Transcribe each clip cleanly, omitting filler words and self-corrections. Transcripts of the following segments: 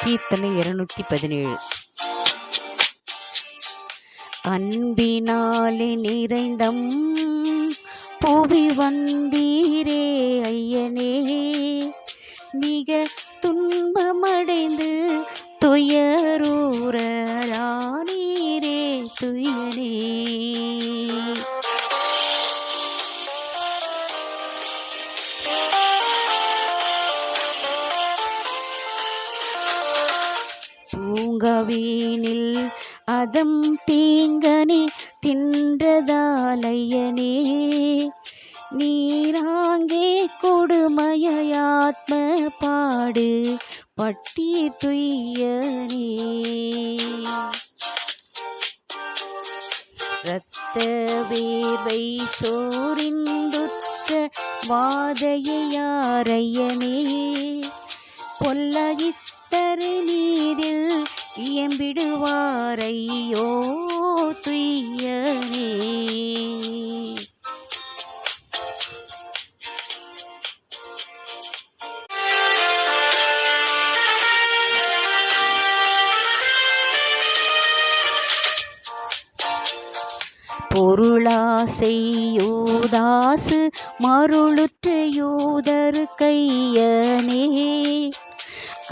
கீர்த்தனை 217. அன்பினாலே நிறைந்தம் புவி வந்தீரே ஐயனே, மிக துன்பமடைந்து துயரூரரானீரே துயனே. பூங்கவீனில் அதம் தீங்கனே தின்றதாலையனே, நீராங்கே கொடுமையாத்ம பாடு பட்டீர் துய்யனே. இரத்த வேர்வை சோரிந்துற்ற வாதையாரையனே, பொல்லகித்தரு நீரில் இயம்பிடுவாரையோ துய்யனே. பொருளாசை யூதாசு மருளுற்ற யூதரு கையனே,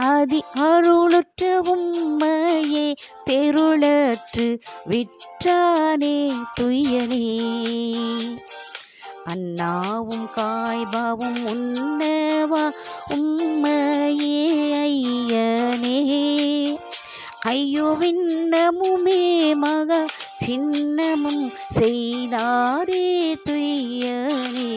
அதி அருளுற்ற உம்மையே தெருளற்று விற்றானே துய்யனே. அண்ணாவும் காய்பாவும் உண்ணவா உம்மையே ஐயனே, ஐயோ விண்ணமுமே மகா சின்னமும் செய்தாரே துய்யனே.